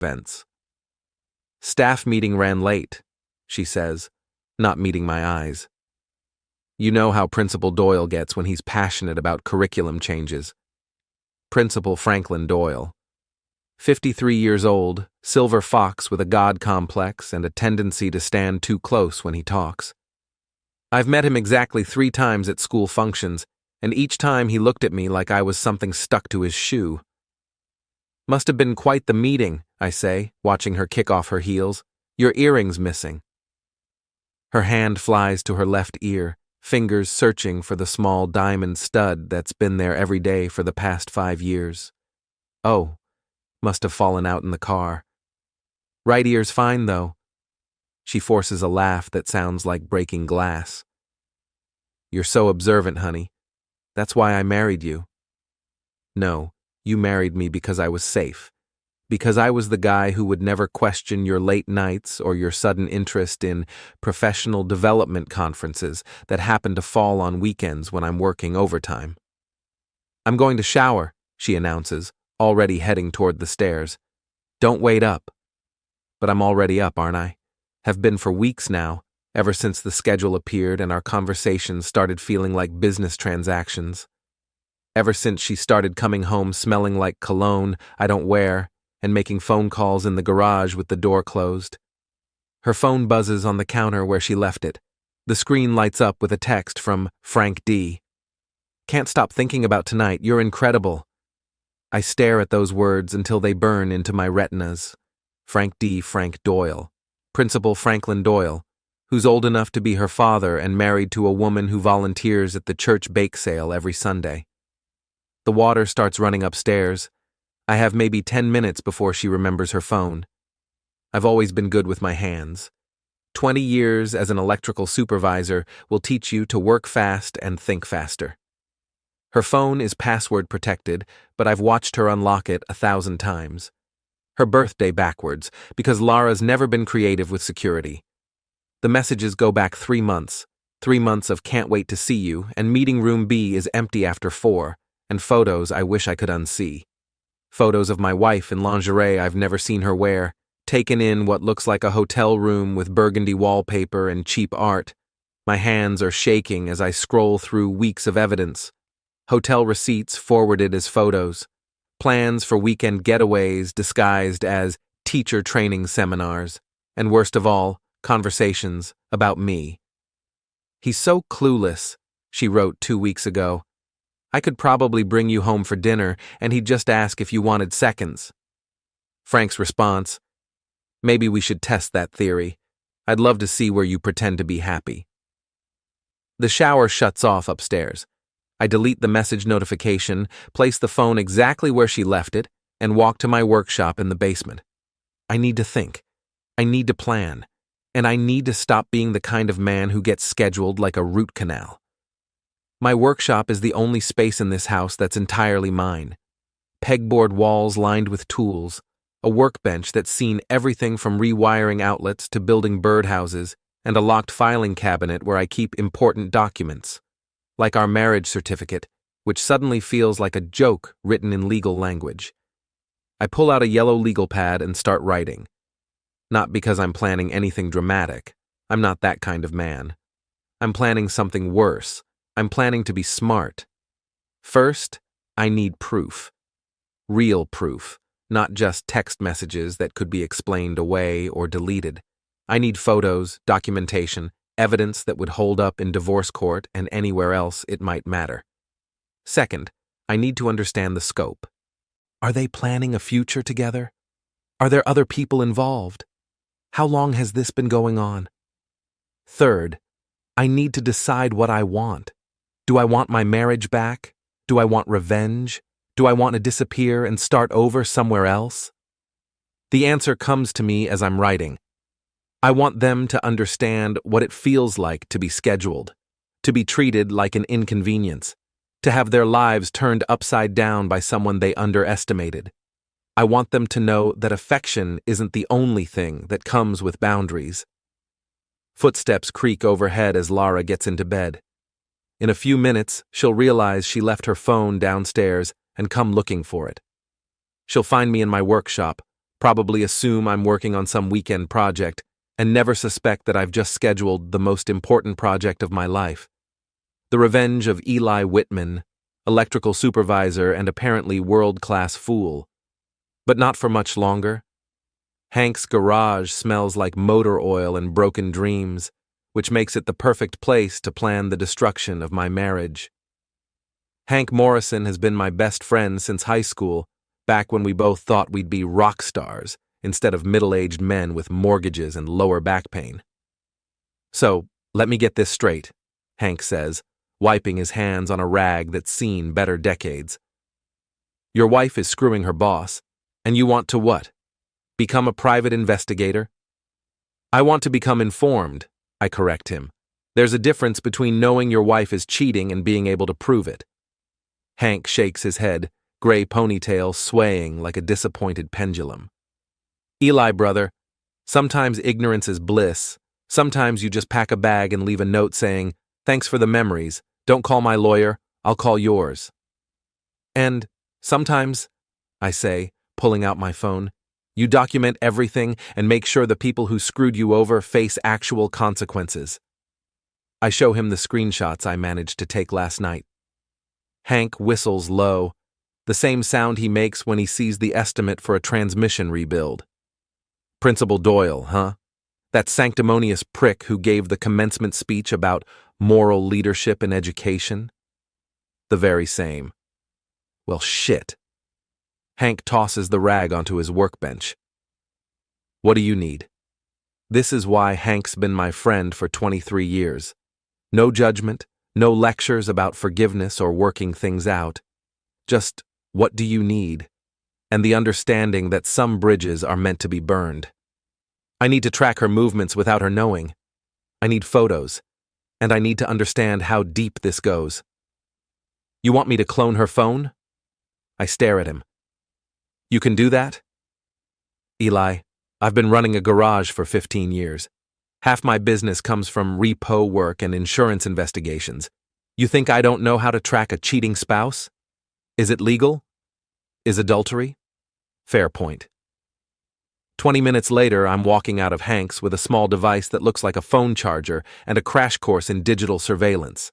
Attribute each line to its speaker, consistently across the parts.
Speaker 1: bench. Staff meeting ran late, she says, not meeting my eyes. You know how Principal Doyle gets when he's passionate about curriculum changes. Principal Franklin Doyle. 53 years old, silver fox with a god complex and a tendency to stand too close when he talks. I've met him exactly 3 times at school functions, and each time he looked at me like I was something stuck to his shoe. Must have been quite the meeting, I say, watching her kick off her heels. Your earring's missing. Her hand flies to her left ear, fingers searching for the small diamond stud that's been there every day for the past 5 years. Oh, must have fallen out in the car. Right ear's fine, though. She forces a laugh that sounds like breaking glass. You're so observant, honey. That's why I married you. No, you married me because I was safe. Because I was the guy who would never question your late nights or your sudden interest in professional development conferences that happen to fall on weekends when I'm working overtime. I'm going to shower, she announces, already heading toward the stairs. Don't wait up. But I'm already up, aren't I? Have been for weeks now, ever since the schedule appeared and our conversations started feeling like business transactions. Ever since she started coming home smelling like cologne I don't wear, and making phone calls in the garage with the door closed. Her phone buzzes on the counter where she left it. The screen lights up with a text from Frank D. Can't stop thinking about tonight, you're incredible. I stare at those words until they burn into my retinas. Frank D. Frank Doyle. Principal Franklin Doyle, who's old enough to be her father and married to a woman who volunteers at the church bake sale every Sunday. The water starts running upstairs. I have maybe 10 minutes before she remembers her phone. I've always been good with my hands. 20 years as an electrical supervisor will teach you to work fast and think faster. Her phone is password protected, but I've watched her unlock it 1,000 times. Her birthday backwards, because Lara's never been creative with security. The messages go back 3 months. 3 months of can't wait to see you, and meeting room B is empty after 4, and photos I wish I could unsee. Photos of my wife in lingerie I've never seen her wear, taken in what looks like a hotel room with burgundy wallpaper and cheap art. My hands are shaking as I scroll through weeks of evidence. Hotel receipts forwarded as photos. Plans for weekend getaways disguised as teacher training seminars. And worst of all, conversations about me. He's so clueless, she wrote 2 weeks ago. I could probably bring you home for dinner, and he'd just ask if you wanted seconds. Frank's response, maybe we should test that theory. I'd love to see where you pretend to be happy. The shower shuts off upstairs. I delete the message notification, place the phone exactly where she left it, and walk to my workshop in the basement. I need to think. I need to plan. And I need to stop being the kind of man who gets scheduled like a root canal. My workshop is the only space in this house that's entirely mine. Pegboard walls lined with tools, a workbench that's seen everything from rewiring outlets to building birdhouses, and a locked filing cabinet where I keep important documents, like our marriage certificate, which suddenly feels like a joke written in legal language. I pull out a yellow legal pad and start writing. Not because I'm planning anything dramatic. I'm not that kind of man. I'm planning something worse. I'm planning to be smart. First, I need proof. Real proof, not just text messages that could be explained away or deleted. I need photos, documentation, evidence that would hold up in divorce court and anywhere else it might matter. Second, I need to understand the scope. Are they planning a future together? Are there other people involved? How long has this been going on? Third, I need to decide what I want. Do I want my marriage back? Do I want revenge? Do I want to disappear and start over somewhere else? The answer comes to me as I'm writing. I want them to understand what it feels like to be scheduled, to be treated like an inconvenience, to have their lives turned upside down by someone they underestimated. I want them to know that affection isn't the only thing that comes with boundaries. Footsteps creak overhead as Lara gets into bed. In a few minutes, she'll realize she left her phone downstairs and come looking for it. She'll find me in my workshop, probably assume I'm working on some weekend project, and never suspect that I've just scheduled the most important project of my life. The revenge of Eli Whitman, electrical supervisor and apparently world-class fool. But not for much longer. Hank's garage smells like motor oil and broken dreams, which makes it the perfect place to plan the destruction of my marriage. Hank Morrison has been my best friend since high school, back when we both thought we'd be rock stars instead of middle-aged men with mortgages and lower back pain. So, let me get this straight, Hank says, wiping his hands on a rag that's seen better decades. Your wife is screwing her boss, and you want to what? Become a private investigator? I want to become informed, I correct him. There's a difference between knowing your wife is cheating and being able to prove it. Hank shakes his head, gray ponytail swaying like a disappointed pendulum. Eli, brother, sometimes ignorance is bliss. Sometimes you just pack a bag and leave a note saying, "Thanks for the memories. Don't call my lawyer. I'll call yours." And sometimes, I say, pulling out my phone, you document everything and make sure the people who screwed you over face actual consequences. I show him the screenshots I managed to take last night. Hank whistles low, the same sound he makes when he sees the estimate for a transmission rebuild. Principal Doyle, huh? That sanctimonious prick who gave the commencement speech about moral leadership in education? The very same. Well, shit. Hank tosses the rag onto his workbench. What do you need? This is why Hank's been my friend for 23 years. No judgment, no lectures about forgiveness or working things out. Just, what do you need? And the understanding that some bridges are meant to be burned. I need to track her movements without her knowing. I need photos, and I need to understand how deep this goes. You want me to clone her phone? I stare at him. You can do that? Eli, I've been running a garage for 15 years. Half my business comes from repo work and insurance investigations. You think I don't know how to track a cheating spouse? Is it legal? Is adultery? Fair point. 20 minutes later, I'm walking out of Hank's with a small device that looks like a phone charger and a crash course in digital surveillance.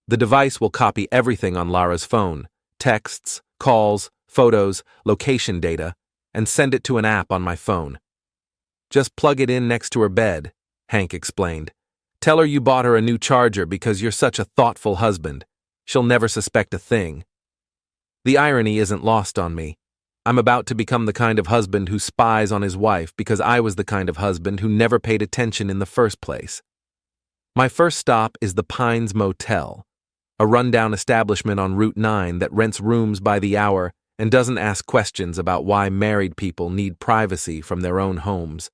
Speaker 1: The device will copy everything on Lara's phone, texts, calls, photos, location data, and send it to an app on my phone. Just plug it in next to her bed, Hank explained. Tell her you bought her a new charger because you're such a thoughtful husband. She'll never suspect a thing. The irony isn't lost on me. I'm about to become the kind of husband who spies on his wife because I was the kind of husband who never paid attention in the first place. My first stop is the Pines Motel, a rundown establishment on Route 9 that rents rooms by the hour and doesn't ask questions about why married people need privacy from their own homes.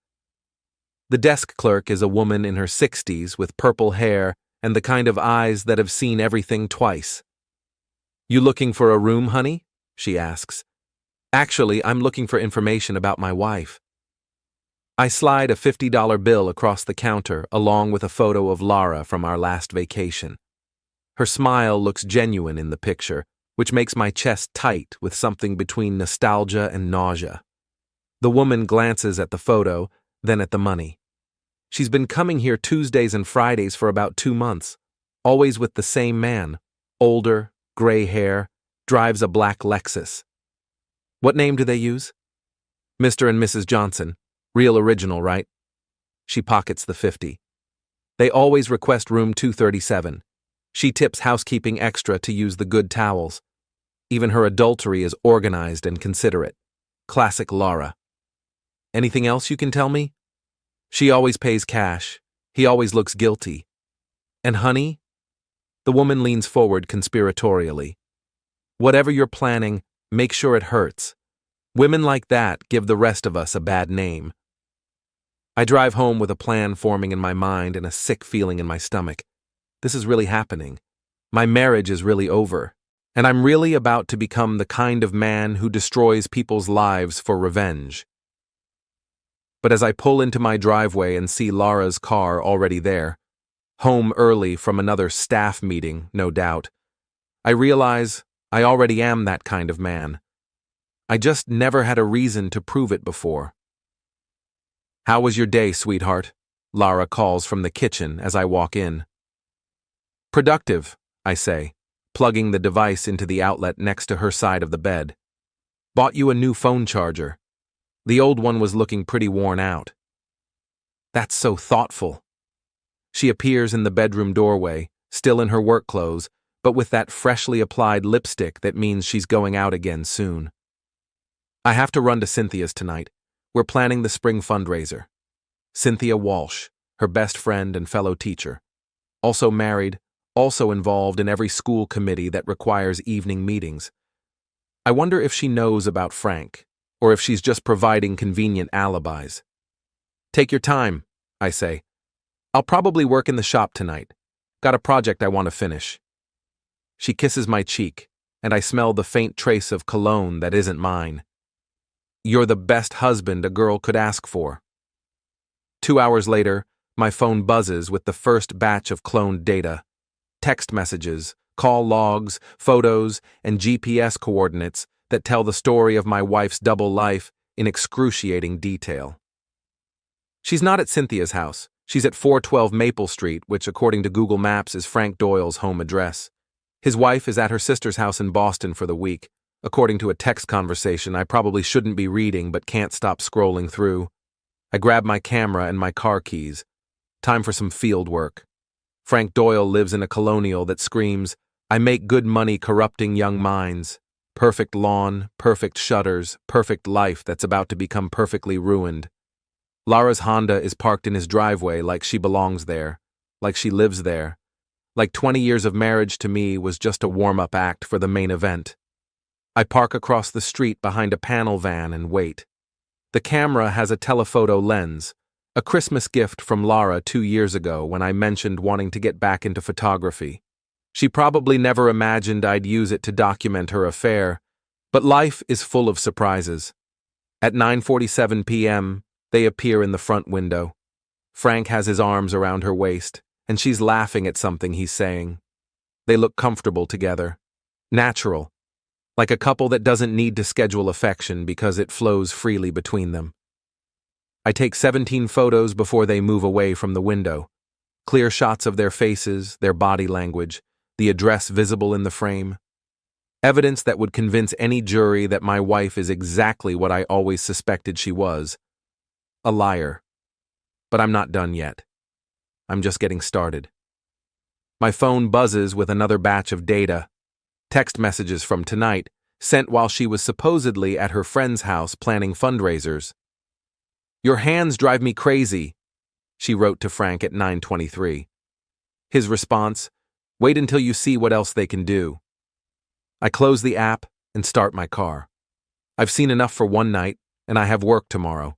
Speaker 1: The desk clerk is a woman in her 60s with purple hair and the kind of eyes that have seen everything twice. You looking for a room, honey? She asks. Actually, I'm looking for information about my wife. I slide a $50 bill across the counter along with a photo of Lara from our last vacation. Her smile looks genuine in the picture, which makes my chest tight with something between nostalgia and nausea. The woman glances at the photo, then at the money. She's been coming here Tuesdays and Fridays for about 2 months, always with the same man, older, gray hair, drives a black Lexus. What name do they use? Mr. and Mrs. Johnson. Real original, right? She pockets the 50. They always request room 237. She tips housekeeping extra to use the good towels. Even her adultery is organized and considerate. Classic Lara. Anything else you can tell me? She always pays cash. He always looks guilty. And honey? The woman leans forward conspiratorially. Whatever you're planning, make sure it hurts. Women like that give the rest of us a bad name. I drive home with a plan forming in my mind and a sick feeling in my stomach. This is really happening. My marriage is really over. And I'm really about to become the kind of man who destroys people's lives for revenge. But as I pull into my driveway and see Lara's car already there, home early from another staff meeting, no doubt, I realize I already am that kind of man. I just never had a reason to prove it before. "How was your day, sweetheart?" Lara calls from the kitchen as I walk in. "Productive," I say, plugging the device into the outlet next to her side of the bed. "Bought you a new phone charger. The old one was looking pretty worn out." "That's so thoughtful." She appears in the bedroom doorway, still in her work clothes, but with that freshly applied lipstick that means she's going out again soon. "I have to run to Cynthia's tonight. We're planning the spring fundraiser." Cynthia Walsh, her best friend and fellow teacher. Also married, also involved in every school committee that requires evening meetings. I wonder if she knows about Frank, or if she's just providing convenient alibis. "Take your time," I say. "I'll probably work in the shop tonight. Got a project I want to finish." She kisses my cheek, and I smell the faint trace of cologne that isn't mine. "You're the best husband a girl could ask for." 2 hours later, my phone buzzes with the first batch of cloned data. Text messages, call logs, photos, and GPS coordinates that tell the story of my wife's double life in excruciating detail. She's not at Cynthia's house. She's at 412 Maple Street, which, according to Google Maps, is Frank Doyle's home address. His wife is at her sister's house in Boston for the week, according to a text conversation I probably shouldn't be reading but can't stop scrolling through. I grab my camera and my car keys. Time for some field work. Frank Doyle lives in a colonial that screams, "I make good money corrupting young minds. Perfect lawn, perfect shutters, perfect life that's about to become perfectly ruined." Lara's Honda is parked in his driveway like she belongs there, like she lives there, like 20 years of marriage to me was just a warm-up act for the main event. I park across the street behind a panel van and wait. The camera has a telephoto lens, a Christmas gift from Lara 2 years ago when I mentioned wanting to get back into photography. She probably never imagined I'd use it to document her affair, but life is full of surprises. At 9:47 p.m., they appear in the front window. Frank has his arms around her waist, and she's laughing at something he's saying. They look comfortable together. Natural. Like a couple that doesn't need to schedule affection because it flows freely between them. I take 17 photos before they move away from the window. Clear shots of their faces, their body language, the address visible in the frame. Evidence that would convince any jury that my wife is exactly what I always suspected she was. A liar. But I'm not done yet. I'm just getting started. My phone buzzes with another batch of data. Text messages from tonight, sent while she was supposedly at her friend's house planning fundraisers. "Your hands drive me crazy," she wrote to Frank at 9:23. His response, "Wait until you see what else they can do." I close the app and start my car. I've seen enough for one night, and I have work tomorrow.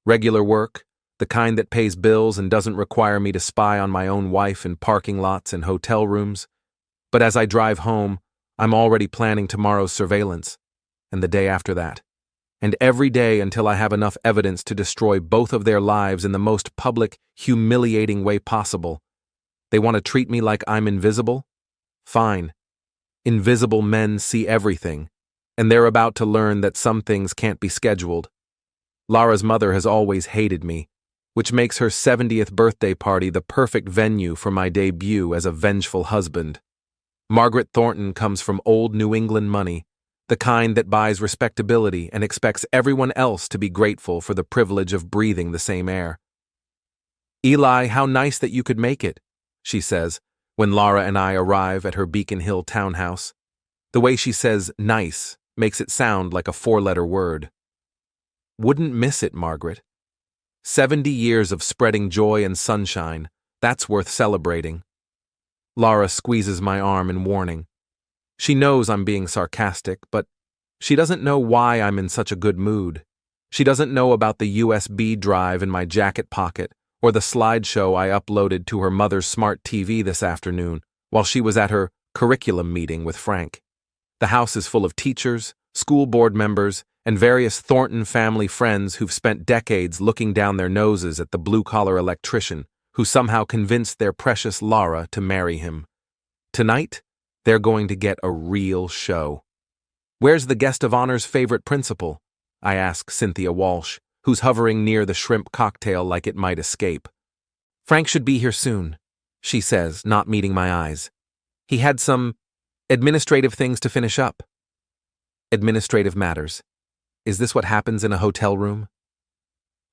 Speaker 1: Regular work, the kind that pays bills and doesn't require me to spy on my own wife in parking lots and hotel rooms. But as I drive home, I'm already planning tomorrow's surveillance, and the day after that, and every day until I have enough evidence to destroy both of their lives in the most public, humiliating way possible. They want to treat me like I'm invisible? Fine. Invisible men see everything, and they're about to learn that some things can't be scheduled. Lara's mother has always hated me, which makes her 70th birthday party the perfect venue for my debut as a vengeful husband. Margaret Thornton comes from old New England money, the kind that buys respectability and expects everyone else to be grateful for the privilege of breathing the same air. "Eli, how nice that you could make it," she says, when Lara and I arrive at her Beacon Hill townhouse. The way she says nice makes it sound like a 4-letter word. "Wouldn't miss it, Margaret. 70 years of spreading joy and sunshine, that's worth celebrating." Lara squeezes my arm in warning. She knows I'm being sarcastic, but she doesn't know why I'm in such a good mood. She doesn't know about the USB drive in my jacket pocket or the slideshow I uploaded to her mother's smart TV this afternoon while she was at her curriculum meeting with Frank. The house is full of teachers, school board members, and various Thornton family friends who've spent decades looking down their noses at the blue-collar electrician who somehow convinced their precious Lara to marry him. Tonight, they're going to get a real show. Where's the guest of honor's favorite principal? I ask Cynthia Walsh, who's hovering near the shrimp cocktail like it might escape. Frank should be here soon, she says, not meeting my eyes. He had some administrative things to finish up. Administrative matters. Is this what happens in a hotel room?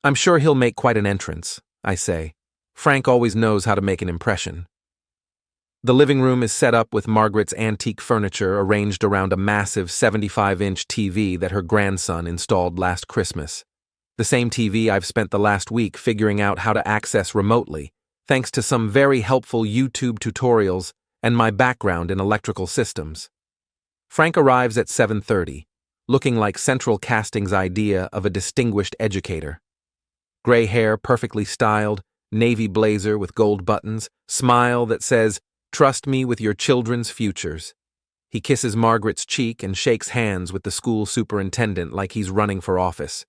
Speaker 1: I'm sure he'll make quite an entrance, I say. Frank always knows how to make an impression. The living room is set up with Margaret's antique furniture arranged around a massive 75-inch TV that her grandson installed last Christmas. The same TV I've spent the last week figuring out how to access remotely, thanks to some very helpful YouTube tutorials and my background in electrical systems. Frank arrives at 7:30, looking like Central Casting's idea of a distinguished educator. Gray hair perfectly styled, navy blazer with gold buttons, smile that says, "Trust me with your children's futures." He kisses Margaret's cheek and shakes hands with the school superintendent like he's running for office.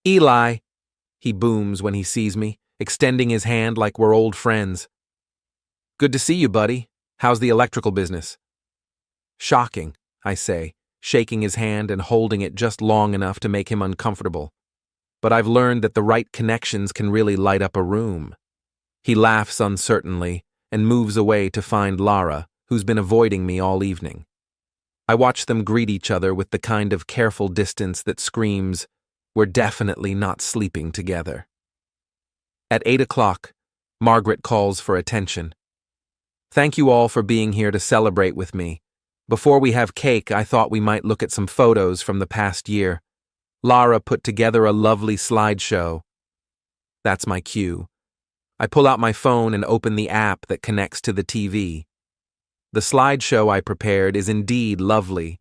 Speaker 1: "Eli," he booms when he sees me, extending his hand like we're old friends. "Good to see you, buddy. How's the electrical business?" "Shocking," I say, shaking his hand and holding it just long enough to make him uncomfortable. "But I've learned that the right connections can really light up a room." He laughs uncertainly and moves away to find Lara, who's been avoiding me all evening. I watch them greet each other with the kind of careful distance that screams, "We're definitely not sleeping together." At 8 o'clock, Margaret calls for attention. "Thank you all for being here to celebrate with me. Before we have cake, I thought we might look at some photos from the past year. Lara put together a lovely slideshow." That's my cue. I pull out my phone and open the app that connects to the TV. The slideshow I prepared is indeed lovely,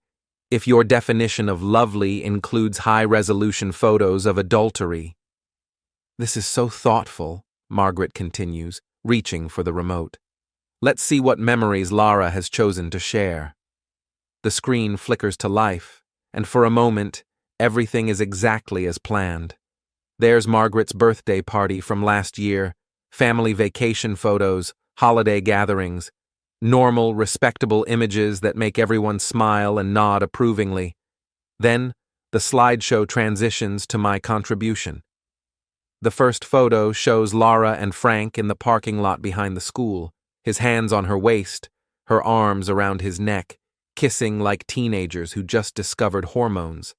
Speaker 1: if your definition of lovely includes high-resolution photos of adultery. "This is so thoughtful," Margaret continues, reaching for the remote. "Let's see what memories Lara has chosen to share." The screen flickers to life, and for a moment, everything is exactly as planned. There's Margaret's birthday party from last year, family vacation photos, holiday gatherings, normal, respectable images that make everyone smile and nod approvingly. Then, the slideshow transitions to my contribution. The first photo shows Lara and Frank in the parking lot behind the school, his hands on her waist, her arms around his neck, kissing like teenagers who just discovered hormones.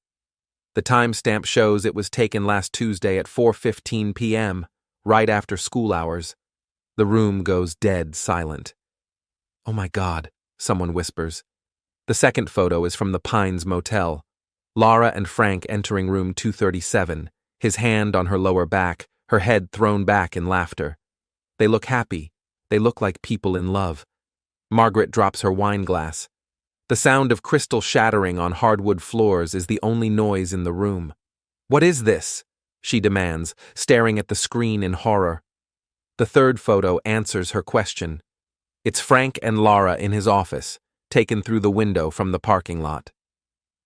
Speaker 1: The timestamp shows it was taken last Tuesday at 4:15 p.m., right after school hours. The room goes dead silent. "Oh my God," someone whispers. The second photo is from the Pines Motel. Lara and Frank entering room 237, his hand on her lower back, her head thrown back in laughter. They look happy. They look like people in love. Margaret drops her wine glass. The sound of crystal shattering on hardwood floors is the only noise in the room. "What is this?" she demands, staring at the screen in horror. The third photo answers her question. It's Frank and Lara in his office, taken through the window from the parking lot.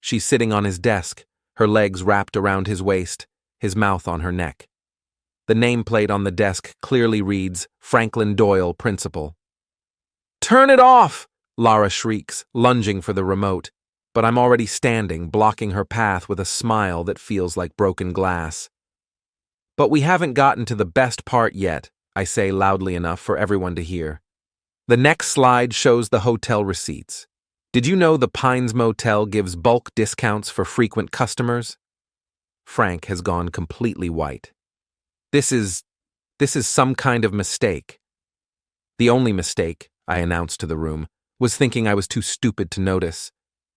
Speaker 1: She's sitting on his desk, her legs wrapped around his waist, his mouth on her neck. The nameplate on the desk clearly reads, Franklin Doyle, Principal. "Turn it off!" Lara shrieks, lunging for the remote, but I'm already standing, blocking her path with a smile that feels like broken glass. "But we haven't gotten to the best part yet," I say loudly enough for everyone to hear. The next slide shows the hotel receipts. Did you know the Pines Motel gives bulk discounts for frequent customers? Frank has gone completely white. This is some kind of mistake. The only mistake, I announced to the room, was thinking I was too stupid to notice.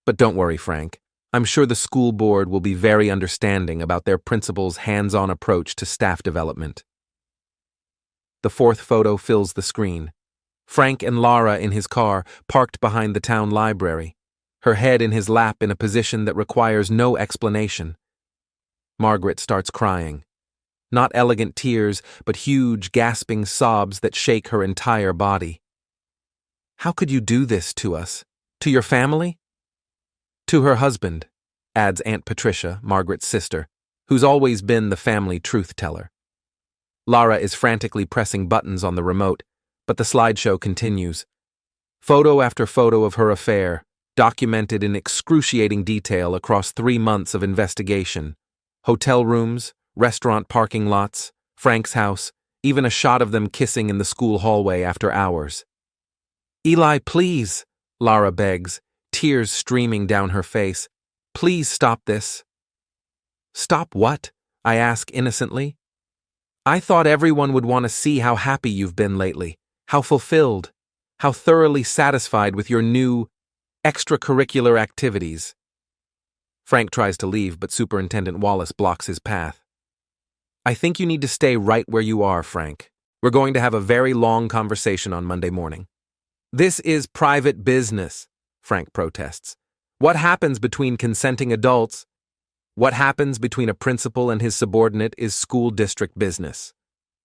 Speaker 1: But don't worry, Frank. I'm sure the school board will be very understanding about their principal's hands-on approach to staff development. The fourth photo fills the screen. Frank and Lara in his car, parked behind the town library, her head in his lap in a position that requires no explanation. Margaret starts crying. Not elegant tears, but huge, gasping sobs that shake her entire body. "How could you do this to us? To your family?" "To her husband," adds Aunt Patricia, Margaret's sister, who's always been the family truth-teller. Lara is frantically pressing buttons on the remote, but the slideshow continues. Photo after photo of her affair, documented in excruciating detail across 3 months of investigation. Hotel rooms, restaurant parking lots, Frank's house, even a shot of them kissing in the school hallway after hours. "Eli, please," Lara begs, tears streaming down her face. "Please stop this." "Stop what?" I ask innocently. "I thought everyone would want to see how happy you've been lately, how fulfilled, how thoroughly satisfied with your new extracurricular activities." Frank tries to leave, but Superintendent Wallace blocks his path. "I think you need to stay right where you are, Frank. We're going to have a very long conversation on Monday morning." "This is private business," Frank protests. "What happens between consenting adults? What happens between a principal and his subordinate is school district business."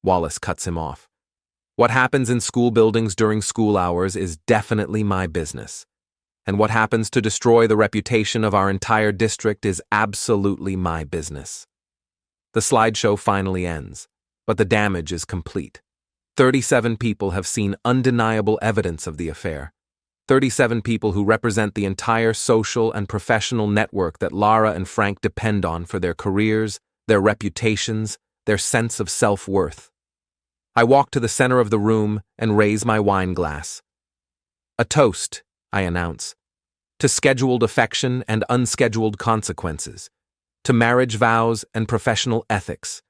Speaker 1: Wallace cuts him off. "What happens in school buildings during school hours is definitely my business. And what happens to destroy the reputation of our entire district is absolutely my business." The slideshow finally ends, but the damage is complete. 37 people have seen undeniable evidence of the affair. 37 people who represent the entire social and professional network that Lara and Frank depend on for their careers, their reputations, their sense of self-worth. I walk to the center of the room and raise my wine glass. "A toast," I announce, "to scheduled affection and unscheduled consequences, to marriage vows and professional ethics,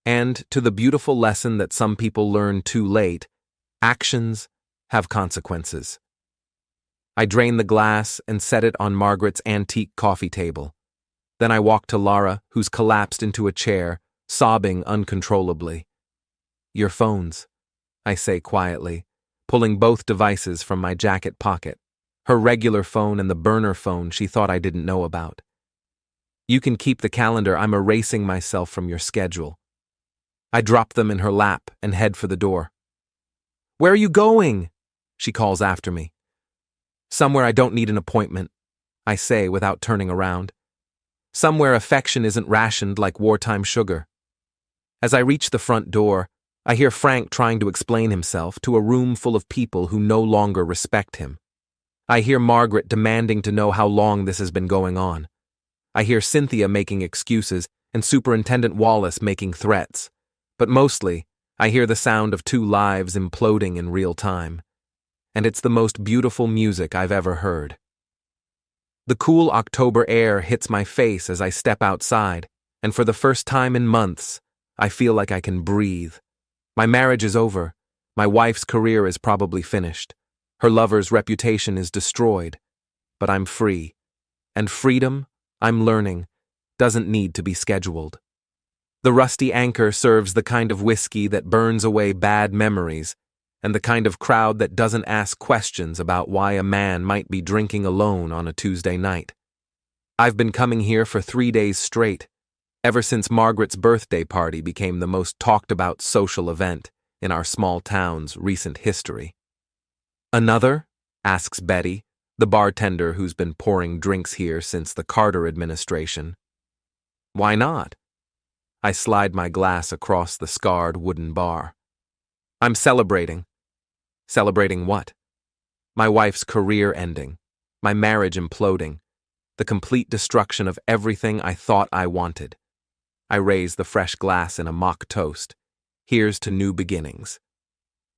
Speaker 1: and to the beautiful lesson that some people learn too late: actions have consequences." I drain the glass and set it on Margaret's antique coffee table. Then I walk to Lara, who's collapsed into a chair, sobbing uncontrollably. "Your phones," I say quietly, pulling both devices from my jacket pocket, her regular phone and the burner phone she thought I didn't know about. "You can keep the calendar. I'm erasing myself from your schedule." I drop them in her lap and head for the door. "Where are you going?" she calls after me. "Somewhere I don't need an appointment," I say without turning around. "Somewhere affection isn't rationed like wartime sugar." As I reach the front door, I hear Frank trying to explain himself to a room full of people who no longer respect him. I hear Margaret demanding to know how long this has been going on. I hear Cynthia making excuses and Superintendent Wallace making threats. But mostly, I hear the sound of 2 lives imploding in real time. And it's the most beautiful music I've ever heard. The cool October air hits my face as I step outside, and for the first time in months, I feel like I can breathe. My marriage is over. My wife's career is probably finished. Her lover's reputation is destroyed. But I'm free. And freedom, I'm learning, doesn't need to be scheduled. The rusty anchor serves the kind of whiskey that burns away bad memories, and the kind of crowd that doesn't ask questions about why a man might be drinking alone on a Tuesday night. I've been coming here for 3 days straight, ever since Margaret's birthday party became the most talked-about social event in our small town's recent history. "Another?" asks Betty, the bartender who's been pouring drinks here since the Carter administration. "Why not?" I slide my glass across the scarred wooden bar. "I'm celebrating." "Celebrating what?" "My wife's career ending, my marriage imploding, the complete destruction of everything I thought I wanted." I raise the fresh glass in a mock toast. Here's to new beginnings.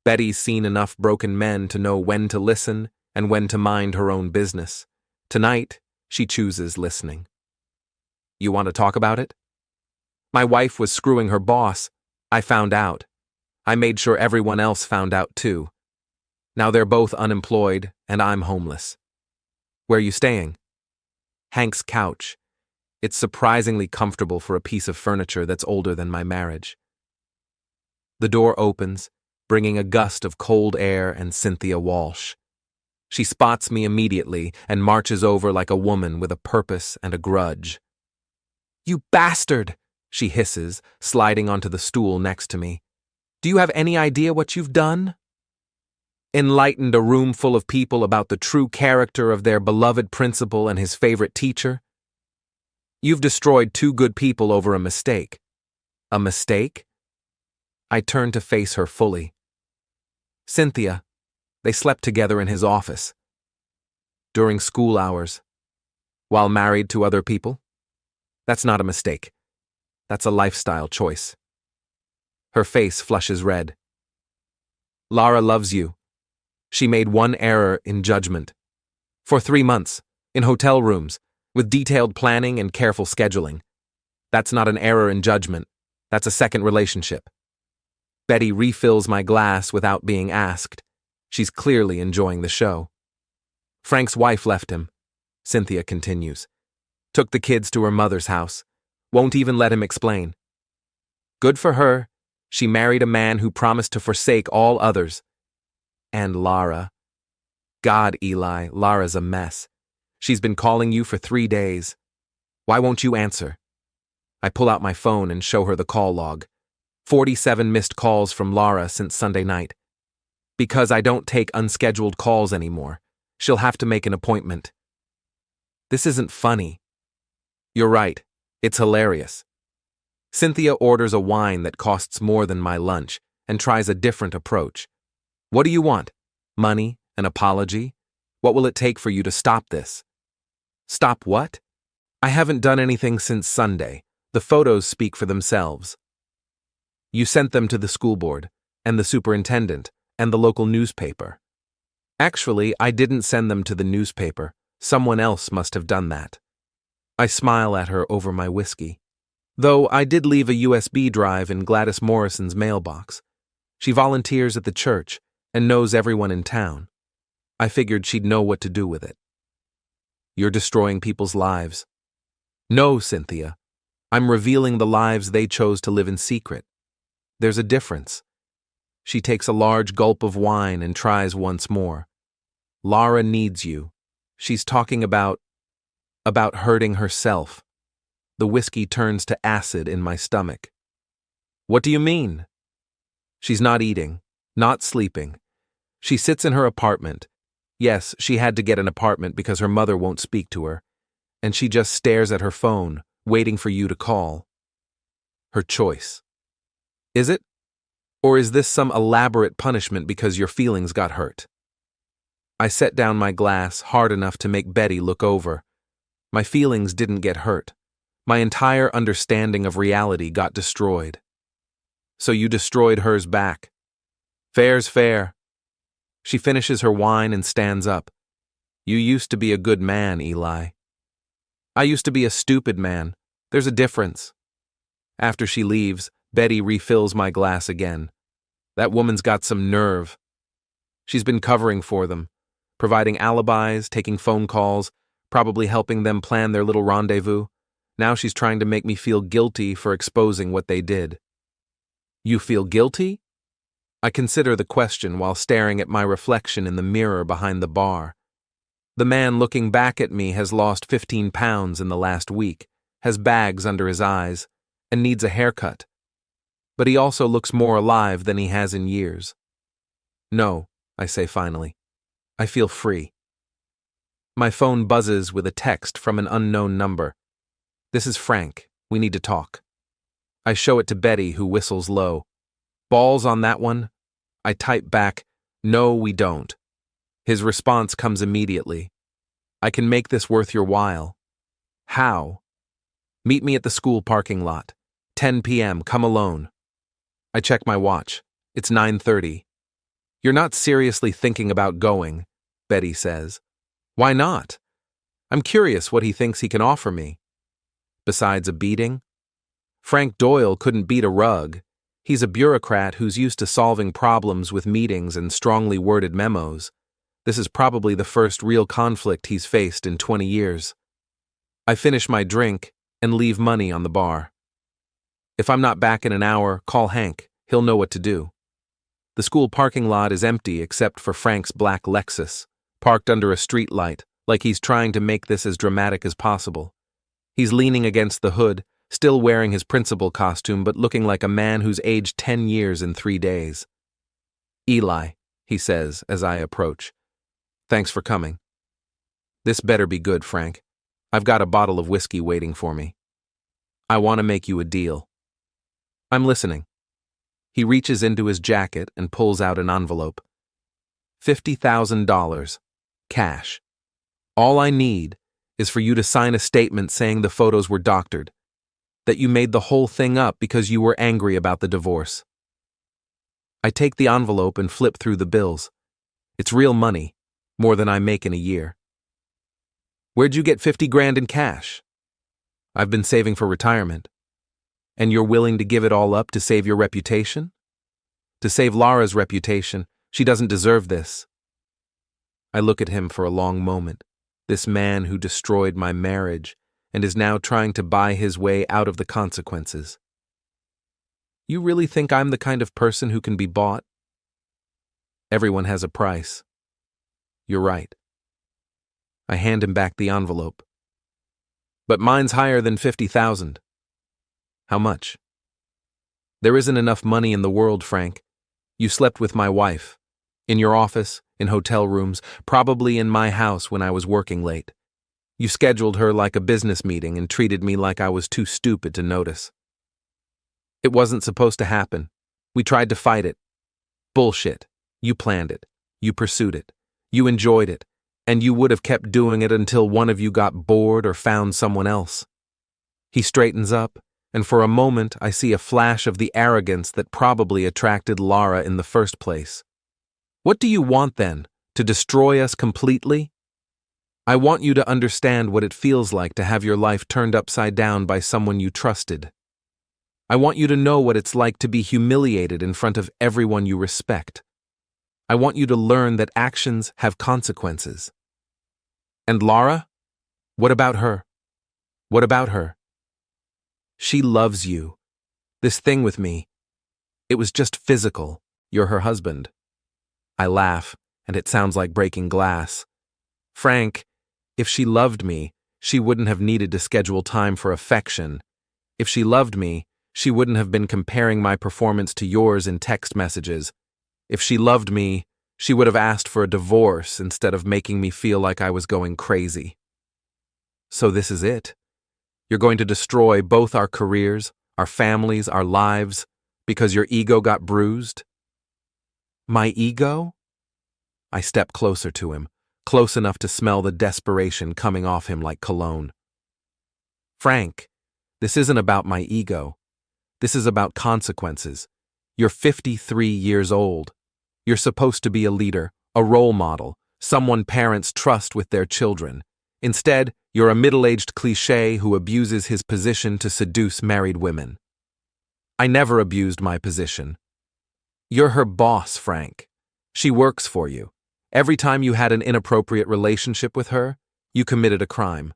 Speaker 1: Betty's seen enough broken men to know when to listen and when to mind her own business. Tonight, she chooses listening. "You want to talk about it?" "My wife was screwing her boss. I found out. I made sure everyone else found out too. Now they're both unemployed, and I'm homeless." "Where are you staying?" "Hank's couch. It's surprisingly comfortable for a piece of furniture that's older than my marriage." The door opens, bringing a gust of cold air and Cynthia Walsh. She spots me immediately and marches over like a woman with a purpose and a grudge. "You bastard!" she hisses, sliding onto the stool next to me. "Do you have any idea what you've done?" "Enlightened a room full of people about the true character of their beloved principal and his favorite teacher. You've destroyed 2 good people over a mistake." "A mistake?" I turn to face her fully. "Cynthia, they slept together in his office." during school hours, while married to other people? That's not a mistake. That's a lifestyle choice. Her face flushes red. Lara loves you. She made one error in judgment. For 3 months, in hotel rooms, with detailed planning and careful scheduling. That's not an error in judgment. That's a second relationship. Betty refills my glass without being asked. She's clearly enjoying the show. Frank's wife left him, Cynthia continues. Took the kids to her mother's house. Won't even let him explain. Good for her. She married a man who promised to forsake all others. And Lara. God, Eli, Lara's a mess. She's been calling you for 3 days. Why won't you answer? I pull out my phone and show her the call log. 47 missed calls from Lara since Sunday night. Because I don't take unscheduled calls anymore. She'll have to make an appointment. This isn't funny. You're right. It's hilarious. Cynthia orders a wine that costs more than my lunch and tries a different approach. What do you want? Money? An apology? What will it take for you to stop this? Stop what? I haven't done anything since Sunday. The photos speak for themselves. You sent them to the school board, and the superintendent, and the local newspaper. Actually, I didn't send them to the newspaper. Someone else must have done that. I smile at her over my whiskey. Though I did leave a USB drive in Gladys Morrison's mailbox. She volunteers at the church and knows everyone in town. I figured she'd know what to do with it. You're destroying people's lives. No, Cynthia. I'm revealing the lives they chose to live in secret. There's a difference. She takes a large gulp of wine and tries once more. Lara needs you. She's talking about hurting herself. The whiskey turns to acid in my stomach. What do you mean? She's not eating, not sleeping. She sits in her apartment. Yes, she had to get an apartment because her mother won't speak to her. And she just stares at her phone, waiting for you to call. Her choice. Is it? Or is this some elaborate punishment because your feelings got hurt? I set down my glass hard enough to make Betty look over. My feelings didn't get hurt. My entire understanding of reality got destroyed. So you destroyed hers back. Fair's fair. She finishes her wine and stands up. You used to be a good man, Eli. I used to be a stupid man. There's a difference. After she leaves, Betty refills my glass again. That woman's got some nerve. She's been covering for them, providing alibis, taking phone calls, probably helping them plan their little rendezvous. Now she's trying to make me feel guilty for exposing what they did. You feel guilty? I consider the question while staring at my reflection in the mirror behind the bar. The man looking back at me has lost 15 pounds in the last week, has bags under his eyes, and needs a haircut. But he also looks more alive than he has in years. No, I say finally. I feel free. My phone buzzes with a text from an unknown number. This is Frank. We need to talk. I show it to Betty, who whistles low. Balls on that one? I type back, no, we don't. His response comes immediately. I can make this worth your while. How? Meet me at the school parking lot. 10 p.m., come alone. I check my watch. It's 9:30. You're not seriously thinking about going, Betty says. Why not? I'm curious what he thinks he can offer me. Besides a beating? Frank Doyle couldn't beat a rug. He's a bureaucrat who's used to solving problems with meetings and strongly worded memos. This is probably the first real conflict he's faced in 20 years. I finish my drink and leave money on the bar. If I'm not back in an hour, call Hank. He'll know what to do. The school parking lot is empty except for Frank's black Lexus, parked under a street light, like he's trying to make this as dramatic as possible. He's leaning against the hood, still wearing his principal costume but looking like a man who's aged 10 years in 3 days. Eli, he says as I approach. Thanks for coming. This better be good, Frank. I've got a bottle of whiskey waiting for me. I want to make you a deal. I'm listening. He reaches into his jacket and pulls out an envelope. $50,000. Cash. All I need is for you to sign a statement saying the photos were doctored, that you made the whole thing up because you were angry about the divorce. I take the envelope and flip through the bills. It's real money, more than I make in a year. Where'd you get 50 grand in cash? I've been saving for retirement. And you're willing to give it all up to save your reputation? To save Laura's reputation. She doesn't deserve this. I look at him for a long moment, this man who destroyed my marriage and is now trying to buy his way out of the consequences. You really think I'm the kind of person who can be bought? Everyone has a price. You're right. I hand him back the envelope. But mine's higher than 50,000. How much? There isn't enough money in the world, Frank. You slept with my wife. In your office, in hotel rooms, probably in my house when I was working late. You scheduled her like a business meeting and treated me like I was too stupid to notice. It wasn't supposed to happen. We tried to fight it. Bullshit. You planned it. You pursued it. You enjoyed it. And you would have kept doing it until one of you got bored or found someone else. He straightens up, and for a moment I see a flash of the arrogance that probably attracted Laura in the first place. What do you want then? To destroy us completely? I want you to understand what it feels like to have your life turned upside down by someone you trusted. I want you to know what it's like to be humiliated in front of everyone you respect. I want you to learn that actions have consequences. And Laura? What about her? What about her? She loves you. This thing with me, it was just physical. You're her husband. I laugh, and it sounds like breaking glass. Frank, if she loved me, she wouldn't have needed to schedule time for affection. If she loved me, she wouldn't have been comparing my performance to yours in text messages. If she loved me, she would have asked for a divorce instead of making me feel like I was going crazy. So this is it. You're going to destroy both our careers, our families, our lives, because your ego got bruised? My ego? I step closer to him, close enough to smell the desperation coming off him like cologne. Frank, this isn't about my ego. This is about consequences. You're 53 years old. You're supposed to be a leader, a role model, someone parents trust with their children. Instead, you're a middle-aged cliché who abuses his position to seduce married women. I never abused my position. You're her boss, Frank. She works for you. Every time you had an inappropriate relationship with her, you committed a crime.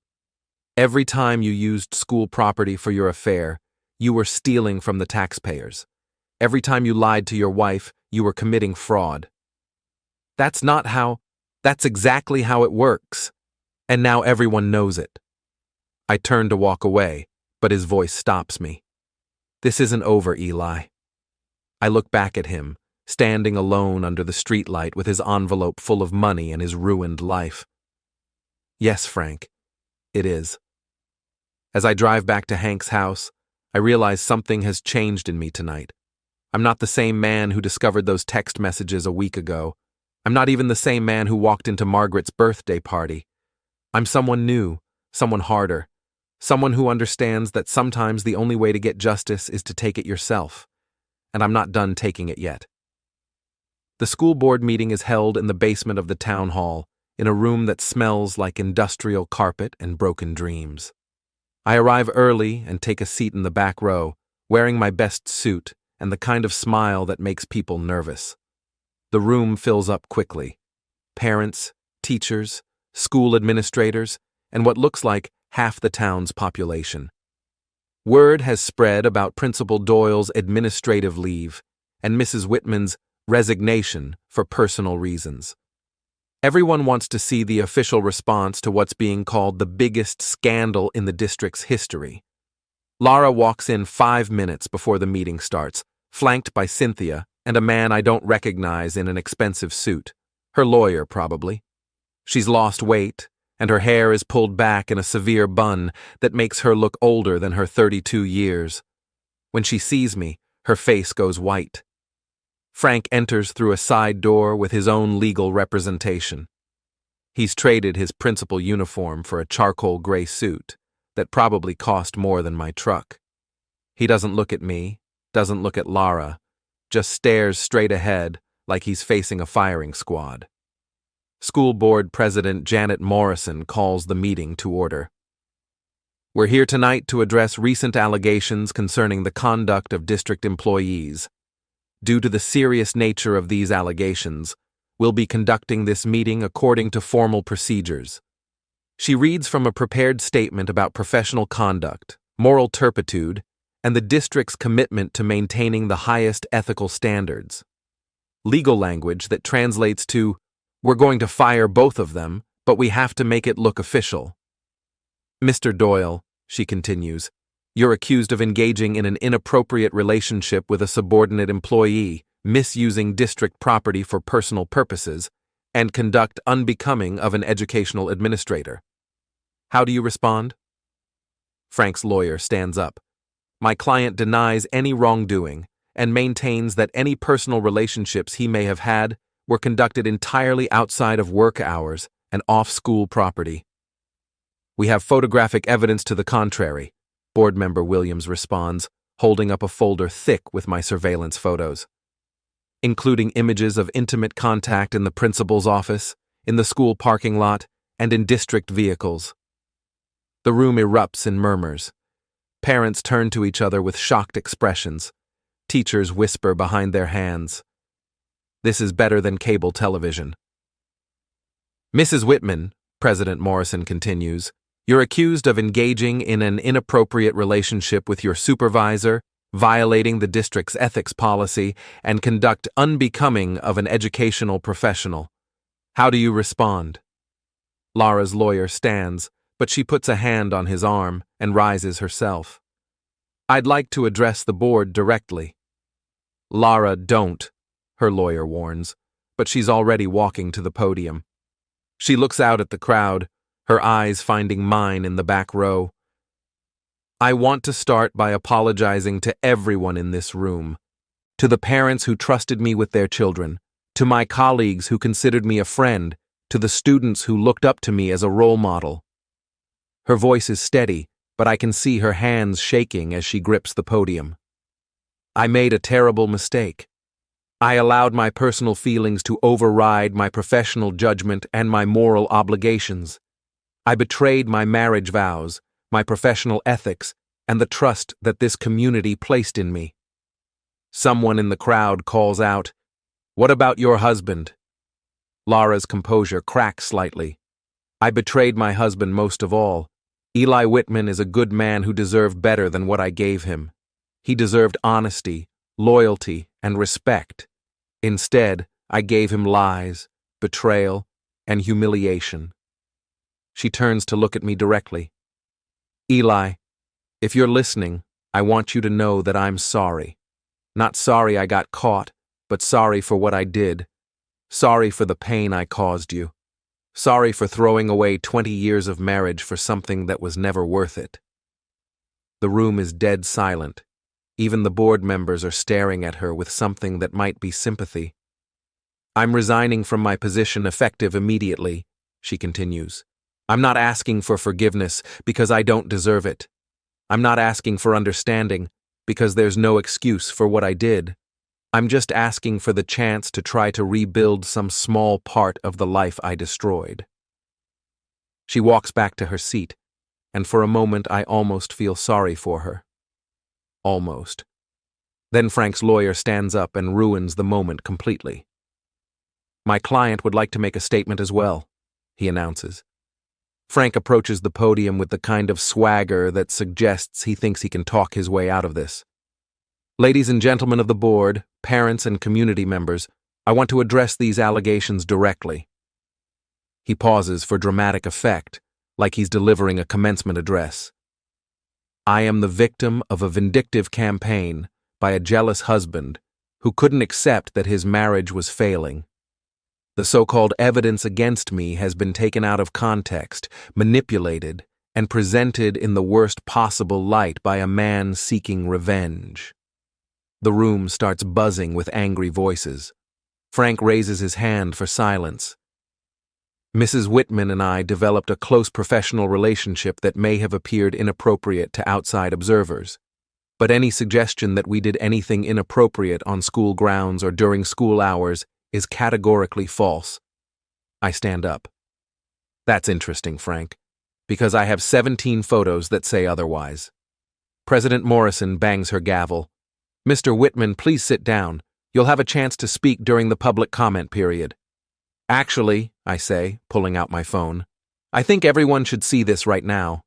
Speaker 1: Every time you used school property for your affair, you were stealing from the taxpayers. Every time you lied to your wife, you were committing fraud. That's exactly how it works. And now everyone knows it. I turn to walk away, but his voice stops me. This isn't over, Eli. I look back at him, standing alone under the streetlight with his envelope full of money and his ruined life. Yes, Frank, it is. As I drive back to Hank's house, I realize something has changed in me tonight. I'm not the same man who discovered those text messages a week ago. I'm not even the same man who walked into Margaret's birthday party. I'm someone new, someone harder, someone who understands that sometimes the only way to get justice is to take it yourself. And I'm not done taking it yet. The school board meeting is held in the basement of the town hall, in a room that smells like industrial carpet and broken dreams. I arrive early and take a seat in the back row, wearing my best suit and the kind of smile that makes people nervous. The room fills up quickly. Parents, teachers, school administrators, and what looks like half the town's population. Word has spread about Principal Doyle's administrative leave and Mrs. Whitman's resignation for personal reasons. Everyone wants to see the official response to what's being called the biggest scandal in the district's history. Laura walks in 5 minutes before the meeting starts, flanked by Cynthia and a man I don't recognize in an expensive suit. Her lawyer, probably. She's lost weight, and her hair is pulled back in a severe bun that makes her look older than her 32 years. When she sees me, her face goes white. Frank enters through a side door with his own legal representation. He's traded his principal uniform for a charcoal gray suit that probably cost more than my truck. He doesn't look at me, doesn't look at Lara, just stares straight ahead like he's facing a firing squad. School Board President Janet Morrison calls the meeting to order. We're here tonight to address recent allegations concerning the conduct of district employees. Due to the serious nature of these allegations, we'll be conducting this meeting according to formal procedures. She reads from a prepared statement about professional conduct, moral turpitude, and the district's commitment to maintaining the highest ethical standards. Legal language that translates to, "We're going to fire both of them, but we have to make it look official." Mr. Doyle, she continues, you're accused of engaging in an inappropriate relationship with a subordinate employee, misusing district property for personal purposes, and conduct unbecoming of an educational administrator. How do you respond? Frank's lawyer stands up. My client denies any wrongdoing and maintains that any personal relationships he may have had were conducted entirely outside of work hours and off school property. We have photographic evidence to the contrary, Board Member Williams responds, holding up a folder thick with my surveillance photos, including images of intimate contact in the principal's office, in the school parking lot, and in district vehicles. The room erupts in murmurs. Parents turn to each other with shocked expressions. Teachers whisper behind their hands. This is better than cable television. Mrs. Whitman, President Morrison continues, you're accused of engaging in an inappropriate relationship with your supervisor, violating the district's ethics policy, and conduct unbecoming of an educational professional. How do you respond? Lara's lawyer stands, but she puts a hand on his arm and rises herself. I'd like to address the board directly. Lara, don't, her lawyer warns, but she's already walking to the podium. She looks out at the crowd, her eyes finding mine in the back row. I want to start by apologizing to everyone in this room, to the parents who trusted me with their children, to my colleagues who considered me a friend, to the students who looked up to me as a role model. Her voice is steady, but I can see her hands shaking as she grips the podium. I made a terrible mistake. I allowed my personal feelings to override my professional judgment and my moral obligations. I betrayed my marriage vows, my professional ethics, and the trust that this community placed in me. Someone in the crowd calls out, "What about your husband?" Lara's composure cracks slightly. I betrayed my husband most of all. Eli Whitman is a good man who deserved better than what I gave him. He deserved honesty, loyalty, and respect. Instead, I gave him lies, betrayal, and humiliation. She turns to look at me directly. Eli, if you're listening, I want you to know that I'm sorry. Not sorry I got caught, but sorry for what I did. Sorry for the pain I caused you. Sorry for throwing away 20 years of marriage for something that was never worth it. The room is dead silent. Even the board members are staring at her with something that might be sympathy. I'm resigning from my position effective immediately, she continues. I'm not asking for forgiveness because I don't deserve it. I'm not asking for understanding because there's no excuse for what I did. I'm just asking for the chance to try to rebuild some small part of the life I destroyed. She walks back to her seat, and for a moment I almost feel sorry for her. Almost. Then Frank's lawyer stands up and ruins the moment completely. My client would like to make a statement as well, he announces. Frank approaches the podium with the kind of swagger that suggests he thinks he can talk his way out of this. Ladies and gentlemen of the board, parents and community members, I want to address these allegations directly. He pauses for dramatic effect, like he's delivering a commencement address. I am the victim of a vindictive campaign by a jealous husband who couldn't accept that his marriage was failing. The so-called evidence against me has been taken out of context, manipulated, and presented in the worst possible light by a man seeking revenge. The room starts buzzing with angry voices. Frank raises his hand for silence. Mrs. Whitman and I developed a close professional relationship that may have appeared inappropriate to outside observers. But any suggestion that we did anything inappropriate on school grounds or during school hours is categorically false. I stand up. That's interesting, Frank, because I have 17 photos that say otherwise. President Morrison bangs her gavel. Mr. Whitman, please sit down. You'll have a chance to speak during the public comment period. Actually, I say, pulling out my phone, I think everyone should see this right now.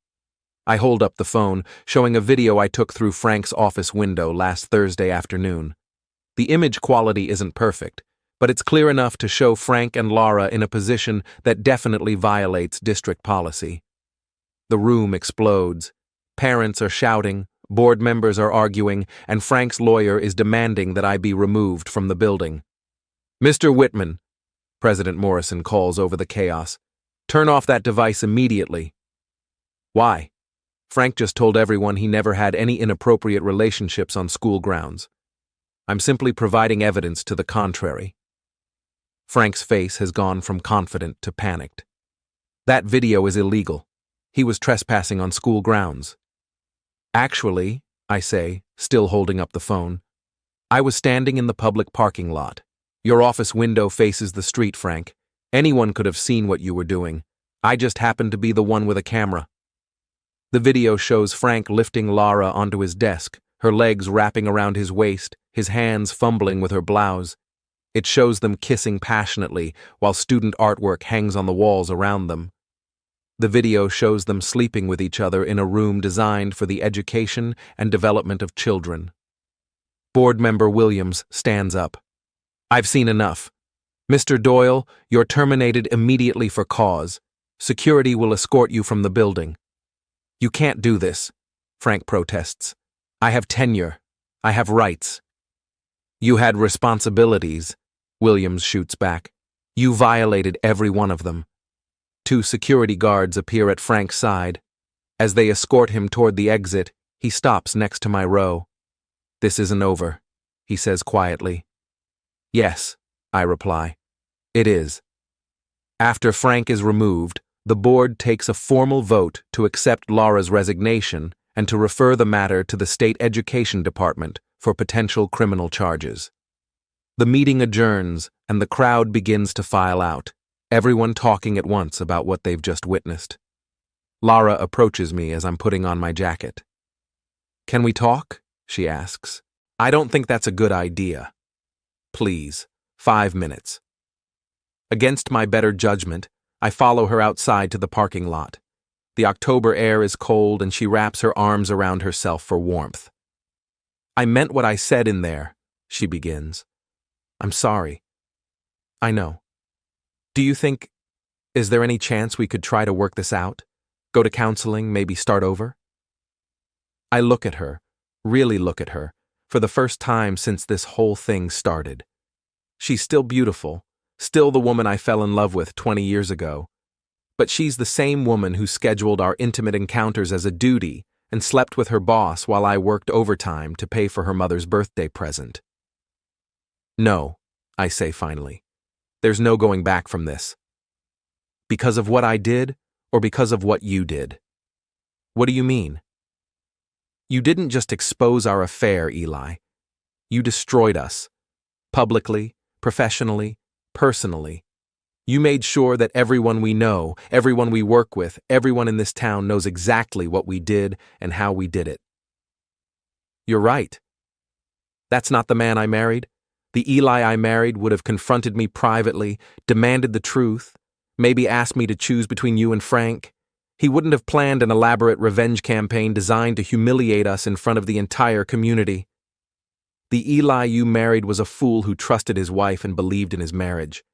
Speaker 1: I hold up the phone, showing a video I took through Frank's office window last Thursday afternoon. The image quality isn't perfect, but it's clear enough to show Frank and Laura in a position that definitely violates district policy. The room explodes. Parents are shouting, board members are arguing, and Frank's lawyer is demanding that I be removed from the building. Mr. Whitman, President Morrison calls over the chaos, turn off that device immediately. Why? Frank just told everyone he never had any inappropriate relationships on school grounds. I'm simply providing evidence to the contrary. Frank's face has gone from confident to panicked. That video is illegal. He was trespassing on school grounds. Actually, I say, still holding up the phone, I was standing in the public parking lot. Your office window faces the street, Frank. Anyone could have seen what you were doing. I just happened to be the one with a camera. The video shows Frank lifting Laura onto his desk, her legs wrapping around his waist, his hands fumbling with her blouse. It shows them kissing passionately while student artwork hangs on the walls around them. The video shows them sleeping with each other in a room designed for the education and development of children. Board member Williams stands up. I've seen enough. Mr. Doyle, you're terminated immediately for cause. Security will escort you from the building. You can't do this, Frank protests. I have tenure. I have rights. You had responsibilities, Williams shoots back. You violated every one of them. 2 security guards appear at Frank's side. As they escort him toward the exit, he stops next to my row. This isn't over, he says quietly. Yes, I reply. It is. After Frank is removed, the board takes a formal vote to accept Laura's resignation and to refer the matter to the state education department for potential criminal charges. The meeting adjourns and the crowd begins to file out, everyone talking at once about what they've just witnessed. Laura approaches me as I'm putting on my jacket. Can we talk? She asks. I don't think that's a good idea. Please, 5 minutes. Against my better judgment, I follow her outside to the parking lot. The October air is cold and she wraps her arms around herself for warmth. I meant what I said in there, she begins. I'm sorry. I know. Do you think, is there any chance we could try to work this out? Go to counseling, maybe start over? I look at her, really look at her, for the first time since this whole thing started. She's still beautiful, still the woman I fell in love with 20 years ago. But she's the same woman who scheduled our intimate encounters as a duty and slept with her boss while I worked overtime to pay for her mother's birthday present. No, I say finally. There's no going back from this. Because of what I did, or because of what you did? What do you mean? You didn't just expose our affair, Eli. You destroyed us. Publicly, professionally, personally. You made sure that everyone we know, everyone we work with, everyone in this town knows exactly what we did and how we did it. You're right. That's not the man I married. The Eli I married would have confronted me privately, demanded the truth, maybe asked me to choose between you and Frank. He wouldn't have planned an elaborate revenge campaign designed to humiliate us in front of the entire community. The Eli you married was a fool who trusted his wife and believed in his marriage.